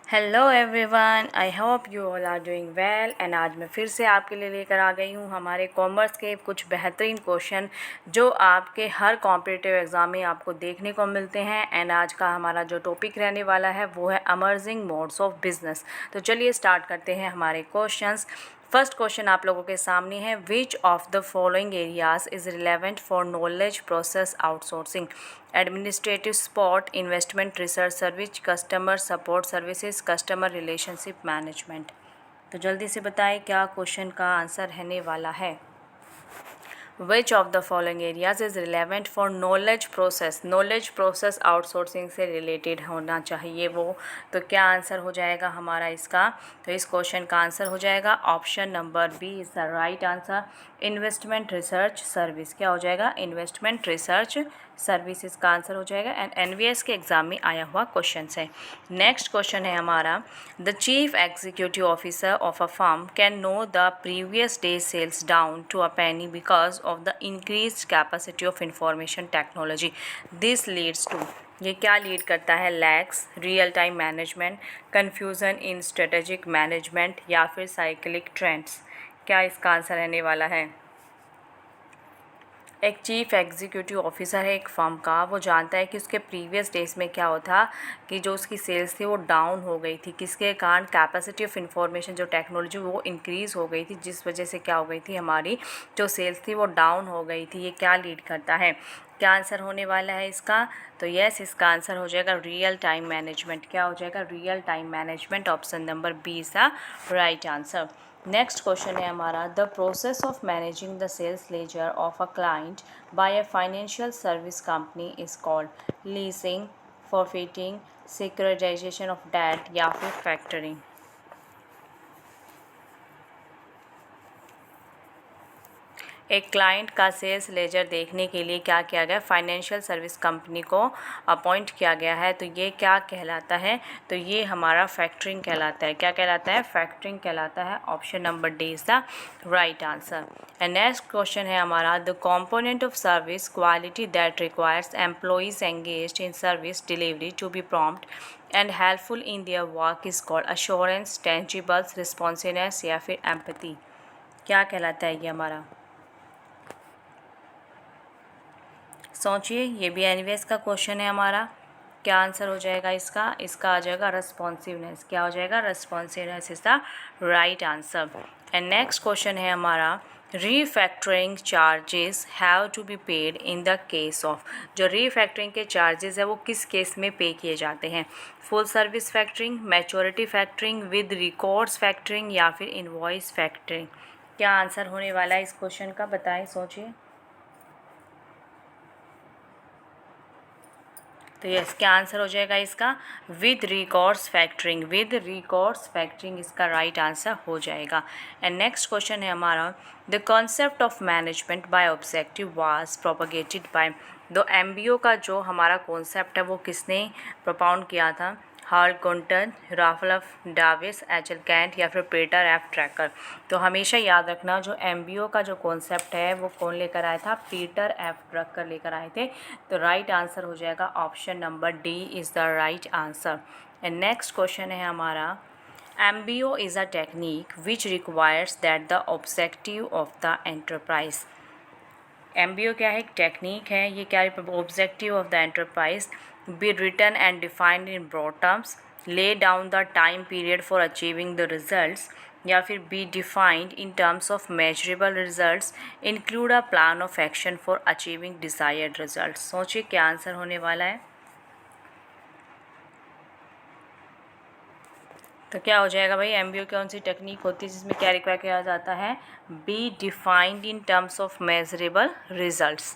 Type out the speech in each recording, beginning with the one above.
Hello everyone, I hope you all are doing well. And आज मैं फिर से आपके लिए लेकर आ गई हूँ हमारे कॉमर्स के कुछ बेहतरीन क्वेश्चन जो आपके हर कॉम्पिटिटिव एग्ज़ाम में आपको देखने को मिलते हैं। एंड आज का हमारा जो टॉपिक रहने वाला है वो है अमर्जिंग मोड्स ऑफ बिजनेस। तो चलिए स्टार्ट करते हैं हमारे क्वेश्चंस। फर्स्ट क्वेश्चन आप लोगों के सामने है, विच of the following areas is relevant for knowledge process outsourcing? Administrative support, investment, research service, customer support services, customer relationship management. तो जल्दी से बताएं क्या क्वेश्चन का आंसर रहने वाला है। विच of the following areas is relevant for knowledge process outsourcing से रिलेटेड होना चाहिए वो। तो क्या आंसर हो जाएगा हमारा इसका? तो इस क्वेश्चन का आंसर हो जाएगा option number B is the right answer, investment research service. क्या हो जाएगा? इन्वेस्टमेंट रिसर्च सर्विस इसका आंसर हो जाएगा। एंड एनवीएस के एग्जाम में आया हुआ क्वेश्चन है। नेक्स्ट क्वेश्चन है हमारा, the chief executive officer of a firm can know the previous day sales down to a penny because of the increased capacity of information technology. This leads to, ये क्या lead करता है? Lags, real time management, confusion in strategic management या फिर cyclic trends. क्या इसका answer रहने वाला है? एक चीफ एग्जीक्यूटिव ऑफिसर है एक फर्म का, वो जानता है कि उसके प्रीवियस डेज में क्या होता कि जो उसकी सेल्स थी वो डाउन हो गई थी, किसके कारण? कैपेसिटी ऑफ इंफॉर्मेशन जो टेक्नोलॉजी वो इंक्रीज़ हो गई थी, जिस वजह से क्या हो गई थी हमारी जो सेल्स थी वो डाउन हो गई थी। ये क्या लीड करता है? क्या आंसर होने वाला है इसका? तो यस, इसका आंसर हो जाएगा रियल टाइम मैनेजमेंट। क्या हो जाएगा? Real time management. Option number B is the right answer. Next question है हमारा, the process of managing the sales ledger of a client by a financial service company is called leasing, forfeiting, securitization of debt या फिर factoring. एक client का sales laser देखने के लिए क्या किया गया? फाइनेंशियल सर्विस कंपनी को अपॉइंट किया गया है। तो ये क्या कहलाता है? तो ये हमारा फैक्टरिंग कहलाता है। क्या कहलाता है? फैक्टरिंग कहलाता है। Option number D is the right answer. And next question है हमारा, the component of service quality that requires employees engaged in service delivery to be prompt and helpful in their work is called assurance, tangibles, responsiveness या फिर empathy. क्या कहलाता है ये हमारा? सोचिए, ये भी एनवीएस का क्वेश्चन है हमारा। क्या आंसर हो जाएगा इसका? इसका आ जाएगा रेस्पॉन्सिवनेस। क्या हो जाएगा? Responsiveness is the right answer. And next question है हमारा, refactoring charges have to be paid in the case of. जो रीफैक्टरिंग के चार्जेस है वो किस केस में पे किए जाते हैं? Full service factoring, maturity factoring, with records factoring या फिर इनवॉइस फैक्टरिंग। क्या आंसर होने वाला है इस क्वेश्चन का? बताएं, सोचिए। तो यस, क्या आंसर हो जाएगा इसका? With records factoring. With records factoring इसका राइट आंसर हो जाएगा। एंड नेक्स्ट क्वेश्चन है हमारा, the concept of management by objective was propagated by. दो एमबीओ का जो हमारा कॉन्सेप्ट है वो किसने प्रोपाउंड किया था? हार्ल गुंटन, राफलफ डाविस, एचएल कैंट या फिर पीटर एफ ट्रैकर। तो हमेशा याद रखना, जो एमबीओ का जो कॉन्सेप्ट है वो कौन लेकर आया था? पीटर एफ ट्रैकर लेकर आए थे। तो राइट आंसर हो जाएगा option number D is the right answer. And next question है हमारा, MBO is a technique which requires that the objective of the enterprise. MBO क्या है? एक टेक्निक है। ये क्या है? Objective of the enterprise be written and defined in broad terms, lay down the time period for achieving the results या फिर be defined in terms of measurable results, include a plan of action for achieving desired results. सोचिए क्या answer होने वाला है। तो क्या हो जाएगा भाई? एमबीओ कौन सी टेक्निक होती है जिसमें क्या रिक्वायर किया जाता है? B defined in terms of measurable results.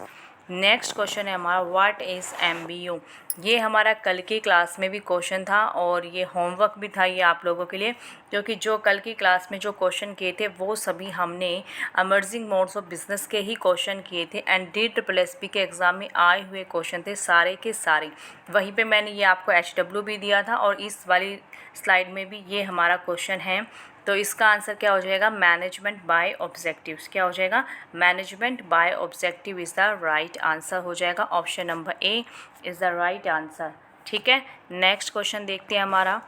Next question है हमारा, व्हाट इज़ एमबीओ। ये हमारा कल की क्लास में भी क्वेश्चन था और ये होमवर्क भी था ये आप लोगों के लिए, क्योंकि जो कल की क्लास में जो क्वेश्चन किए थे वो सभी हमने अमर्जिंग मोड्स ऑफ बिजनेस के ही क्वेश्चन किए थे। एंड DSSP के एग्ज़ाम में आए हुए क्वेश्चन थे सारे के सारे। वहीं पे मैंने ये आपको HW भी दिया था और इस वाली स्लाइड में भी ये हमारा क्वेश्चन है। तो इसका आंसर क्या हो जाएगा? Management by objectives. क्या हो जाएगा? Management by objective is the right answer हो जाएगा। Option number A is the right answer. ठीक है, नेक्स्ट क्वेश्चन देखते हैं हमारा,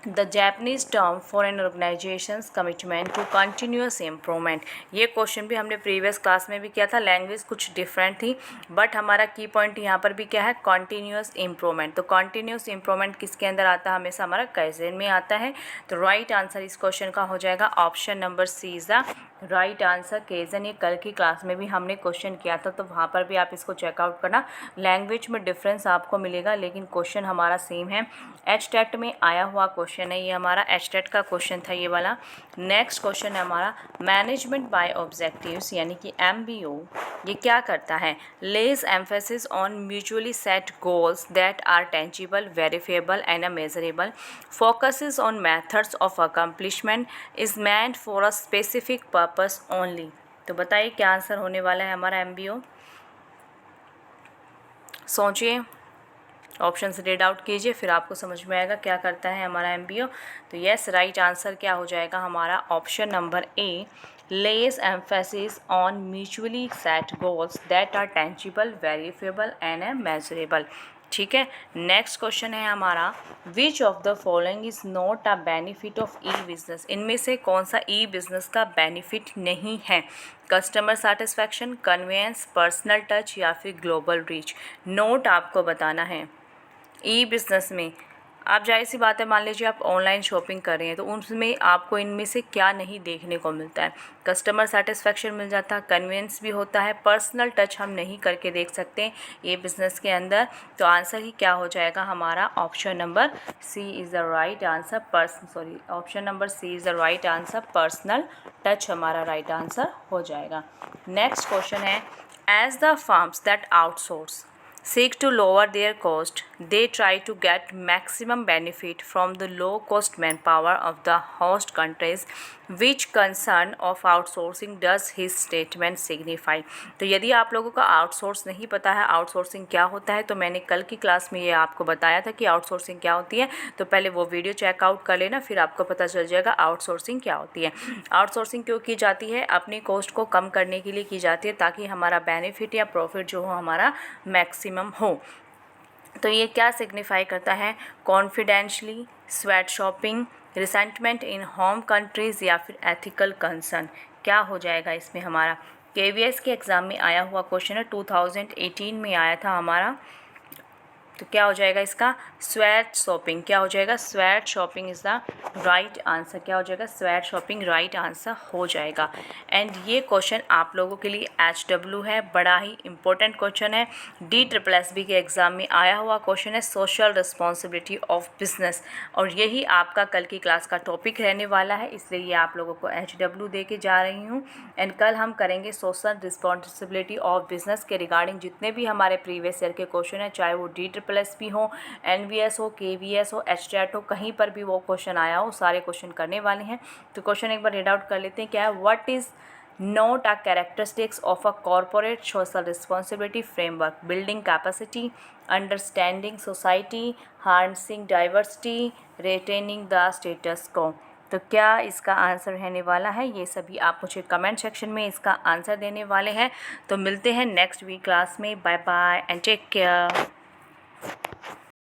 the Japanese term for an organisations commitment to continuous improvement. ये क्वेश्चन भी हमने प्रीवियस क्लास में भी किया था, लैंग्वेज कुछ डिफरेंट थी बट हमारा की पॉइंट यहाँ पर भी क्या है, कंटिन्यूस इम्प्रूवमेंट। तो कंटिन्यूस इम्प्रूवमेंट किसके अंदर आता है, हमेशा हमारा कैज़न में आता है। तो राइट आंसर इस क्वेश्चन का हो जाएगा option number C is the right answer kaizen. ये कल की क्लास में भी हमने क्वेश्चन किया था, तो वहाँ पर भी आप इसको चेकआउट करना। लैंग्वेज में डिफरेंस आपको मिलेगा लेकिन क्वेश्चन हमारा सेम है। एचटेट में आया हुआ क्वेश्चन है ये, हमारा एचटेट का क्वेश्चन था ये वाला। नेक्स्ट क्वेश्चन है हमारा मैनेजमेंट बाय ऑब्जेक्टिव्स यानी कि MBO। ये क्या करता है, lays emphasis on mutually set goals that are tangible, verifiable and measurable, focuses on methods of accomplishment, is meant for a specific purpose only. तो बताइए क्या आंसर होने वाला है हमारा MBO, सोचिए, ऑप्शन से रीड आउट कीजिए फिर आपको समझ में आएगा क्या करता है हमारा MBO। तो यस, राइट आंसर क्या हो जाएगा हमारा option number A, less emphasis on mutually set goals that are tangible, verifiable and measurable. ठीक है, नेक्स्ट क्वेश्चन है हमारा which of the following is not a benefit of e business. इनमें से कौन सा ई बिजनेस का बेनिफिट नहीं है, customer satisfaction, convenience, personal touch या फिर ग्लोबल रीच। नोट आपको बताना है। ई बिज़नेस में आप जाहिर सी बात है, मान लीजिए आप ऑनलाइन शॉपिंग कर रहे हैं तो उसमें आपको इनमें से क्या नहीं देखने को मिलता है, कस्टमर सेटिस्फैक्शन मिल जाता है, कन्वीनियंस भी होता है, पर्सनल टच हम नहीं करके देख सकते ये बिज़नेस के अंदर। तो आंसर ही क्या हो जाएगा हमारा option number C is the right answer, option number C is the right answer, personal touch हमारा राइट आंसर हो जाएगा। नेक्स्ट क्वेश्चन है as the firms that outsource seek to lower their cost, they try to get maximum benefit from the low cost manpower of the host countries. Which concern of outsourcing does his statement signify? तो यदि आप लोगों का outsource नहीं पता है outsourcing क्या होता है, तो मैंने कल की क्लास में ये आपको बताया था कि आउटसोर्सिंग क्या होती है, तो पहले वो वीडियो चेकआउट कर लेना फिर आपको पता चल जाएगा आउटसोर्सिंग क्या होती है। आउटसोर्सिंग क्यों की जाती है, अपनी कॉस्ट को कम करने के लिए की जाती है ताकि हमारा बेनिफिट या प्रॉफिट जो हो हमारा मैक्सिमम हो। तो ये क्या सिग्निफाई करता है, कॉन्फिडेंशली, स्वेट शॉपिंग, रिसेंटमेंट इन होम कंट्रीज़ या फिर एथिकल कंसर्न। क्या हो जाएगा इसमें हमारा, KVS के एग्ज़ाम में आया हुआ क्वेश्चन है, 2018 में आया था हमारा। तो क्या हो जाएगा इसका, स्वेट शॉपिंग। क्या हो जाएगा, sweat shopping is the right answer. क्या हो जाएगा, स्वेट शॉपिंग राइट आंसर हो जाएगा। एंड ये क्वेश्चन आप लोगों के लिए HW है, बड़ा ही इंपॉर्टेंट क्वेश्चन है, DSSB के एग्ज़ाम में आया हुआ क्वेश्चन है, सोशल रिस्पॉन्सिबिलिटी ऑफ बिजनेस, और यही आपका कल की क्लास का टॉपिक रहने वाला है, इसलिए ये आप लोगों को HW दे के जा रही हूँ। एंड कल हम करेंगे सोशल रिस्पॉन्सिबिलिटी ऑफ बिजनेस के रिगार्डिंग जितने भी हमारे प्रीवियस ईयर के क्वेश्चन है, चाहे वो DSSB हो, NVS हो, KVS हो, HTET हो, कहीं पर भी वो क्वेश्चन आया हो, सारे क्वेश्चन करने वाले हैं। तो क्वेश्चन एक बार रीड आउट कर लेते हैं, क्या है, what is not a characteristics of a corporate social responsibility framework, building capacity, understanding society, harnessing diversity, retaining the status को। तो क्या इसका आंसर रहने वाला है, ये सभी आप मुझे कमेंट सेक्शन में इसका आंसर देने वाले हैं। तो मिलते हैं नेक्स्ट वीक क्लास में, bye bye and take care.